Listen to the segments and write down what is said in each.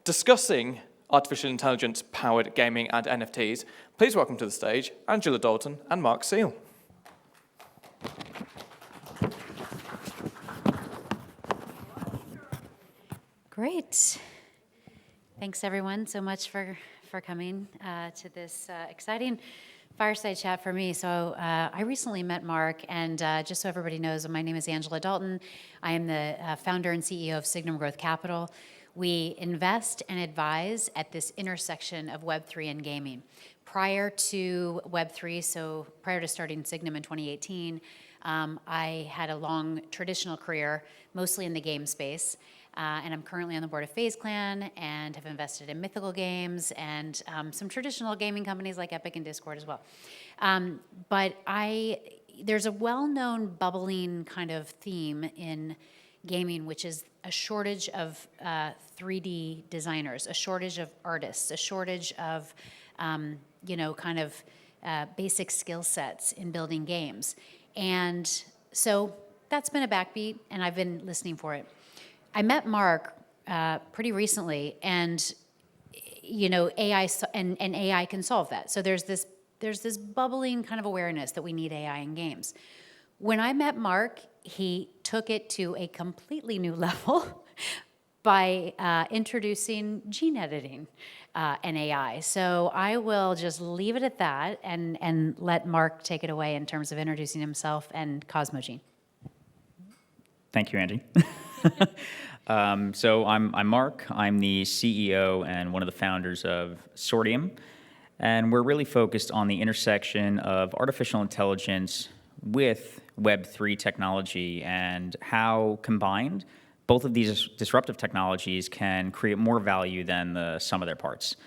discussing artificial intelligence-powered gaming and NFTs, please welcome to the stage Angela Dalton and Marc Seal. Great. Thanks, everyone, so much for coming to this exciting fireside chat for me. So I recently met Marc, and just so everybody knows, my name is Angela Dalton. I am the founder and CEO of Signum Growth Capital. We invest and advise at this intersection of Web3 and gaming. Prior to Web3, so prior to starting Signum in 2018, I had a long traditional career, mostly in the game space. And I'm currently on the board of FaZe Clan and have invested in mythical games and some traditional gaming companies like Epic and Discord as well. But there's a well-known bubbling kind of theme in gaming, which is a shortage of 3D designers, a shortage of artists, a shortage of basic skill sets in building games. And so that's been a backbeat, and I've been listening for it. I met Marc pretty recently, and AI and AI can solve that. So there's this bubbling kind of awareness that we need AI in games. When I met Marc, he took it to a completely new level by introducing gene editing and AI. So I will just leave it at that and let Marc take it away in terms of introducing himself and Cosmogene. Thank you, Angie. So I'm Marc. I'm the CEO and one of the founders of Sortium, and we're really focused on the intersection of artificial intelligence with Web3 technology and how combined both of these disruptive technologies can create more value than the sum of their parts.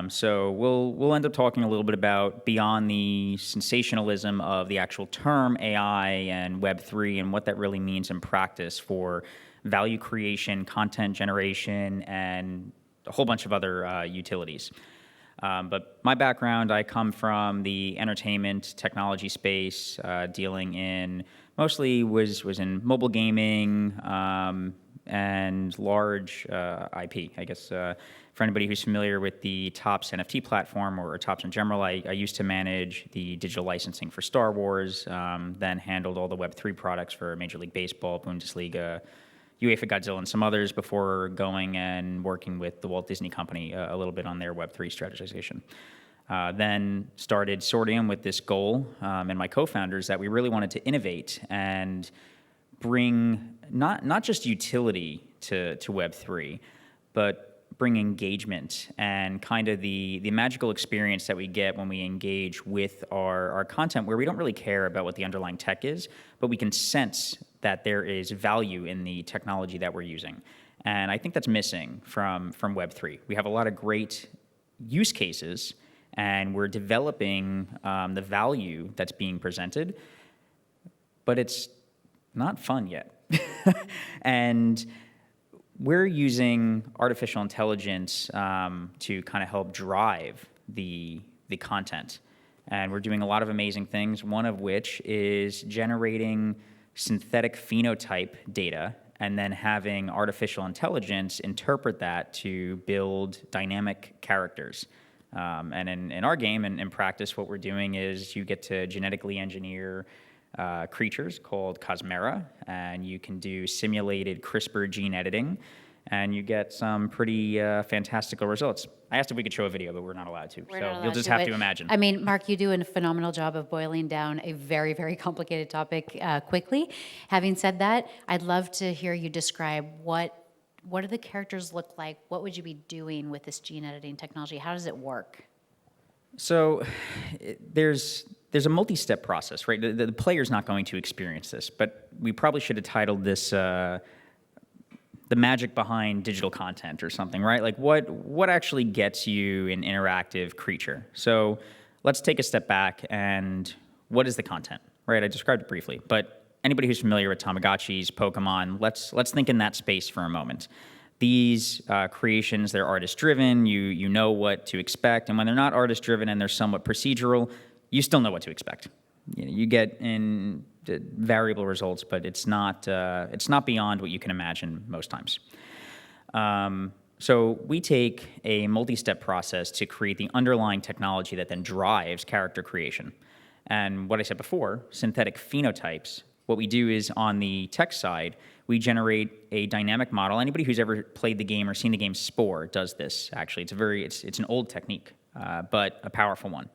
So we'll end up talking a little bit about beyond the sensationalism of the actual term AI and Web3 and what that really means in practice for value creation, content generation, and a whole bunch of other utilities. But my background, I come from the entertainment technology space, dealing in mostly was in mobile gaming and large IP. I guess for anybody who's familiar with the Topps NFT platform or Topps in general, I used to manage the digital licensing for Star Wars, then handled all the Web3 products for Major League Baseball, Bundesliga, UEFA, Godzilla, and some others before going and working with the Walt Disney Company a little bit on their Web3 strategization. Then started Sortium with this goal, and my co-founders, that we really wanted to innovate and bring not just utility to Web3, but bring engagement and kind of the magical experience that we get when we engage with our content, where we don't really care about what the underlying tech is, but we can sense that there is value in the technology that we're using. And I think that's missing from Web3. We have a lot of great use cases, and we're developing the value that's being presented, but it's not fun yet. And we're using artificial intelligence to kind of help drive the content. And we're doing a lot of amazing things, one of which is generating synthetic phenotype data and then having artificial intelligence interpret that to build dynamic characters. And in our game and in practice, what we're doing is you get to genetically engineer creatures called Cosmera, and you can do simulated CRISPR gene editing, and you get some pretty fantastical results. I asked if we could show a video, but we're not allowed to. So you'll just have to imagine. I mean, Marc, you do a phenomenal job of boiling down a very, very complicated topic quickly. Having said that, I'd love to hear you describe what do the characters look like? What would you be doing with this gene editing technology? How does it work? So there's a multi-step process, right? The player's not going to experience this, but we probably should have titled this the magic behind digital content or something, right? Like what actually gets you an interactive creature? So let's take a step back, and what is the content, right? I described it briefly, but anybody who's familiar with Tamagotchis, Pokemon, let's think in that space for a moment. These creations, they're artist-driven, you know what to expect, and when they're not artist-driven and they're somewhat procedural, you still know what to expect. You get in variable results, but it's not beyond what you can imagine most times. So we take a multi-step process to create the underlying technology that then drives character creation. And what I said before, synthetic phenotypes, what we do is on the tech side, we generate a dynamic model. Anybody who's ever played the game or seen the game Spore does this, actually. It's an old technique, but a powerful one.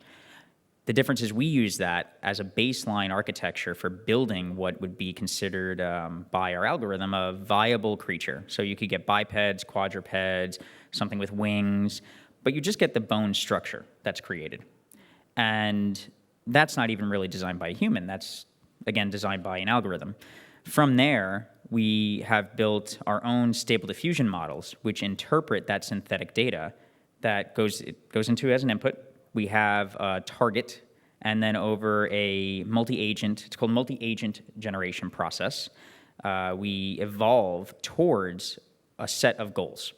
The difference is we use that as a baseline architecture for building what would be considered by our algorithm a viable creature. So you could get bipeds, quadrupeds, something with wings, but you just get the bone structure that's created. And that's not even really designed by a human. That's, again, designed by an algorithm. From there, we have built our own stable diffusion models, which interpret that synthetic data that goes into as an input. We have a target, and then over a multi-agent, it's called multi-agent generation process, we evolve towards a set of goals.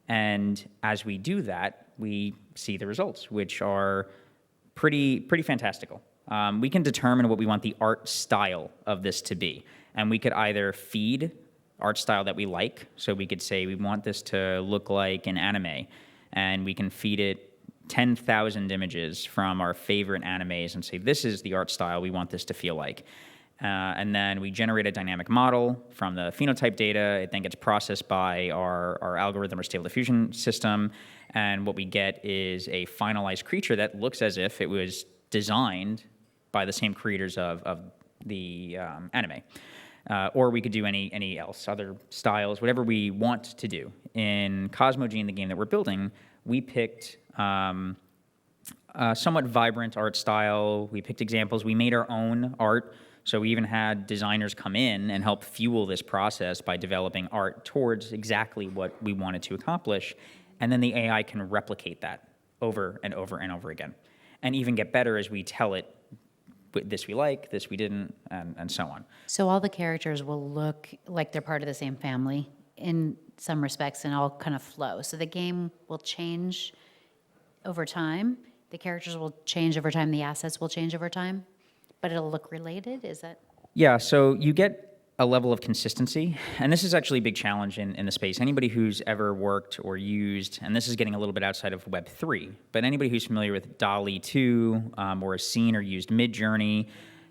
And as we do that, we see the results, which are pretty fantastical. We can determine what we want the art style of this to be. And we could either feed art style that we like, so we could say we want this to look like an anime, and we can feed it 10,000 images from our favorite animes and say, this is the art style we want this to feel like. And then we generate a dynamic model from the phenotype data. It then gets processed by our algorithm or stable diffusion system. And what we get is a finalized creature that looks as if it was designed by the same creators of the anime. Or we could do any else, other styles, whatever we want to do. In Cosmogene, the game that we're building, we picked somewhat vibrant art style. We picked examples. We made our own art. So we even had designers come in and help fuel this process by developing art towards exactly what we wanted to accomplish. And then the AI can replicate that over and over and over again. And even get better as we tell it, this we like, this we didn't, and so on. So all the characters will look like they're part of the same family in some respects and all kind of flow. So the game will change over time. The characters will change over time. The assets will change over time. But it'll look related? Is that? Yeah, so you get a level of consistency. And this is actually a big challenge in the space. Anybody who's ever worked or used, and this is getting a little bit outside of Web3, but anybody who's familiar with DALL-E 2 or has seen or used Midjourney,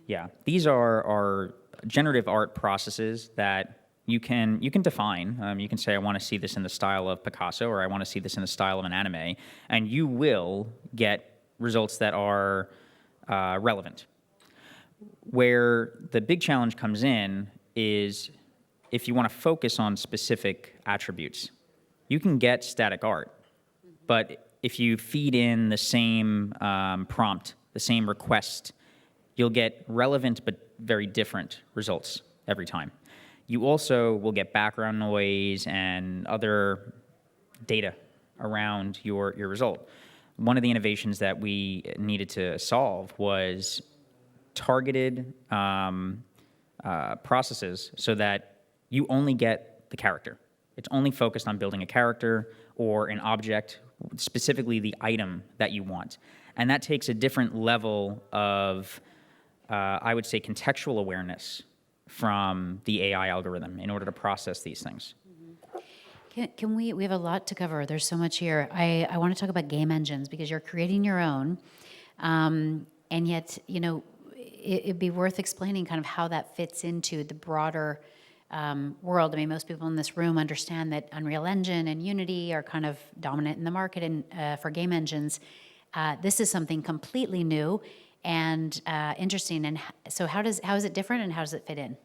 yeah, these are generative art processes that you can define. You can say, I want to see this in the style of Picasso, or I want to see this in the style of an anime, and you will get results that are relevant. Where the big challenge comes in is if you want to focus on specific attributes. You can get static art, but if you feed in the same prompt, the same request, you'll get relevant but very different results every time. You also will get background noise and other data around your result. One of the innovations that we needed to solve was targeted processes so that you only get the character. It's only focused on building a character or an object, specifically the item that you want. And that takes a different level of, I would say, contextual awareness from the AI algorithm in order to process these things. Can we have a lot to cover. There's so much here. I want to talk about game engines because you're creating your own. And yet, it'd be worth explaining kind of how that fits into the broader world. I mean, most people in this room understand that Unreal Engine and Unity are kind of dominant in the market and for game engines. This is something completely new and interesting. And so how is it different and how does it fit in?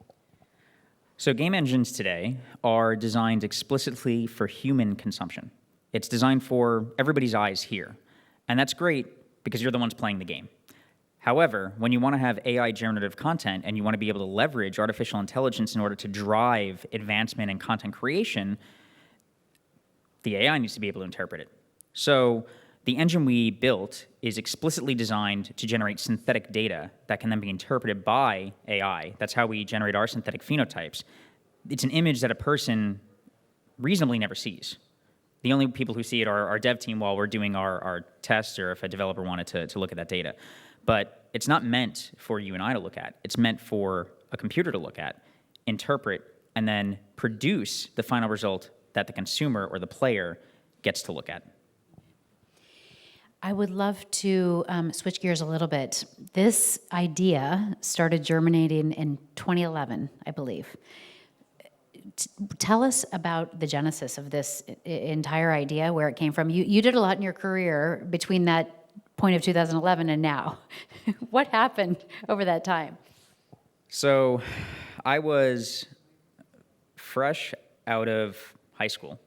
So game engines today are designed explicitly for human consumption. It's designed for everybody's eyes here. And that's great because you're the ones playing the game. However, when you want to have AI generative content and you want to be able to leverage artificial intelligence in order to drive advancement in content creation, the AI needs to be able to interpret it. So the engine we built is explicitly designed to generate synthetic data that can then be interpreted by AI. That's how we generate our synthetic phenotypes. It's an image that a person reasonably never sees. The only people who see it are our dev team while we're doing our tests or if a developer wanted to look at that data. But it's not meant for you and I to look at. It's meant for a computer to look at, interpret, and then produce the final result that the consumer or the player gets to look at. I would love to switch gears a little bit. This idea started germinating in 2011, I believe. Tell us about the genesis of this entire idea, where it came from. You did a lot in your career between that point of 2011 and now. What happened over that time? So I was fresh out of high school,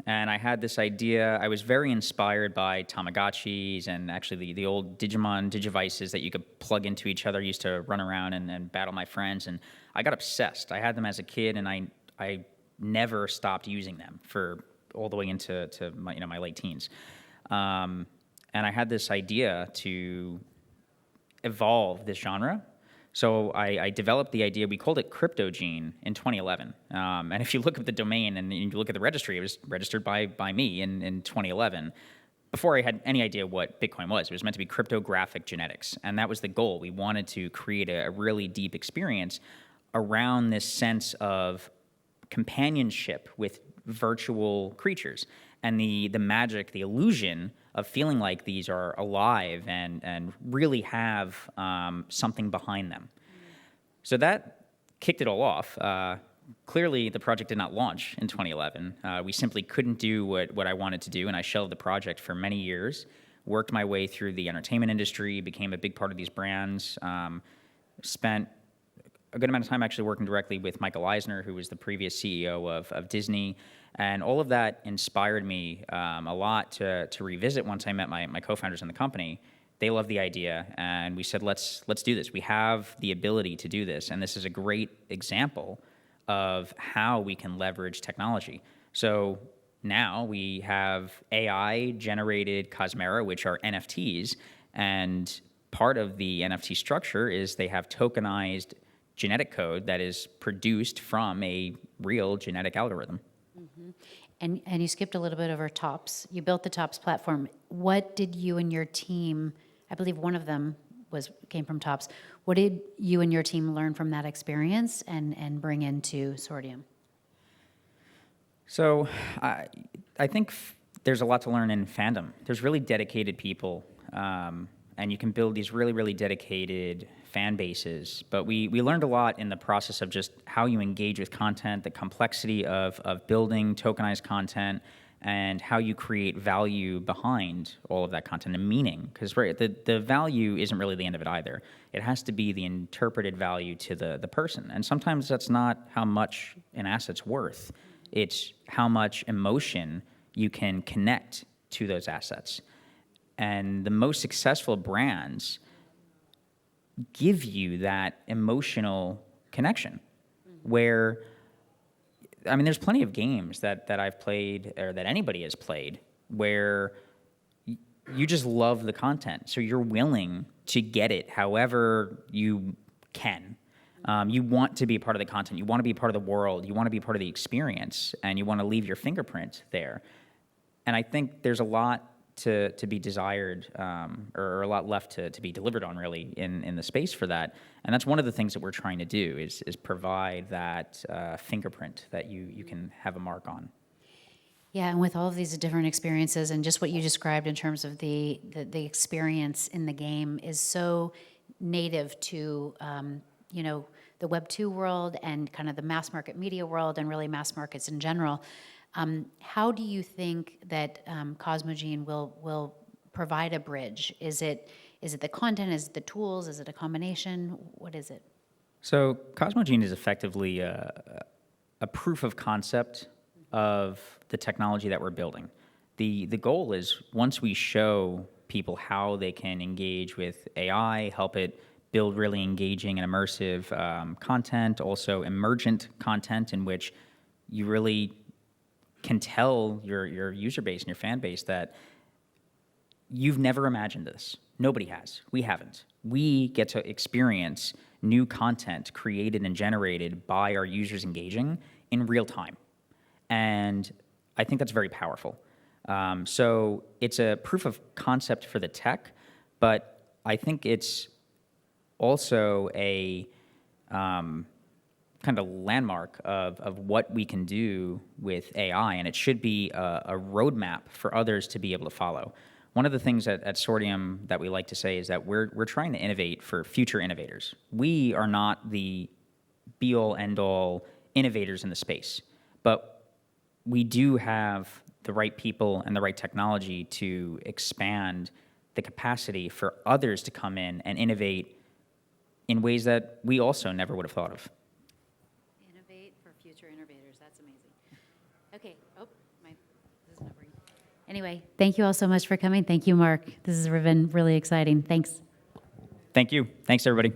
and I had this idea. I was very inspired by Tamagotchis and actually the old Digimon Digivices that you could plug into each other. I used to run around and battle my friends, and I got obsessed. I had them as a kid, and I never stopped using them for all the way into my late teens. And I had this idea to evolve this genre. So I developed the idea. We called it CryptoGene in 2011. And if you look at the domain and you look at the registry, it was registered by me in 2011. Before I had any idea what Bitcoin was, it was meant to be cryptographic genetics. And that was the goal. We wanted to create a really deep experience around this sense of companionship with virtual creatures and the magic, the illusion of feeling like these are alive and really have something behind them. So that kicked it all off. Clearly, the project did not launch in 2011. We simply couldn't do what I wanted to do, and I shelved the project for many years, worked my way through the entertainment industry, became a big part of these brands, spent a good amount of time actually working directly with Michael Eisner, who was the previous CEO of Disney. And all of that inspired me a lot to revisit once I met my co-founders in the company. They loved the idea, and we said, let's do this. We have the ability to do this, and this is a great example of how we can leverage technology. So now we have AI-generated Cosmera, which are NFTs, and part of the NFT structure is they have tokenized genetic code that is produced from a real genetic algorithm. Mm-hmm. And you skipped a little bit over TOPS. You built the TOPS platform. What did you and your team, I believe one of them came from TOPS, what did you and your team learn from that experience and bring into Sortium? So I think there's a lot to learn in fandom. There's really dedicated people, and you can build these really, really dedicated fan bases. But we learned a lot in the process of just how you engage with content, the complexity of building tokenized content, and how you create value behind all of that content and meaning. Because the value isn't really the end of it either. It has to be the interpreted value to the person. And sometimes that's not how much an asset's worth. It's how much emotion you can connect to those assets. And the most successful brands give you that emotional connection where, I mean, there's plenty of games that I've played or that anybody has played where you just love the content. So you're willing to get it however you can. You want to be part of the content. You want to be part of the world. You want to be part of the experience, and you want to leave your fingerprint there. And I think there's a lot to be desired, or a lot left to be delivered on, really, in the space for that. And that's one of the things that we're trying to do is provide that fingerprint that you can have a mark on. Yeah, and with all of these different experiences and just what you described in terms of the experience in the game is so native to the Web 2 world and kind of the mass market media world and really mass markets in general. How do you think that CosmoGene will provide a bridge? Is it the content? Is it the tools? Is it a combination? What is it? So CosmoGene is effectively a proof of concept of the technology that we're building. The goal is once we show people how they can engage with AI, help it build really engaging and immersive content, also emergent content in which you really can tell your user base and your fan base that you've never imagined this. Nobody has. We haven't. We get to experience new content created and generated by our users engaging in real time. And I think that's very powerful. So it's a proof of concept for the tech, but I think it's also a kind kind of landmark of what we can do with AI, and it should be a roadmap for others to be able to follow. One of the things at Sortium that we like to say is that we're trying to innovate for future innovators. We are not the be-all, end-all innovators in the space, but we do have the right people and the right technology to expand the capacity for others to come in and innovate in ways that we also never would have thought of. Innovate for future innovators. That's amazing. Okay. Oh, this is not working. Anyway, thank you all so much for coming. Thank you, Mark. This has been really exciting. Thanks. Thank you. Thanks, everybody.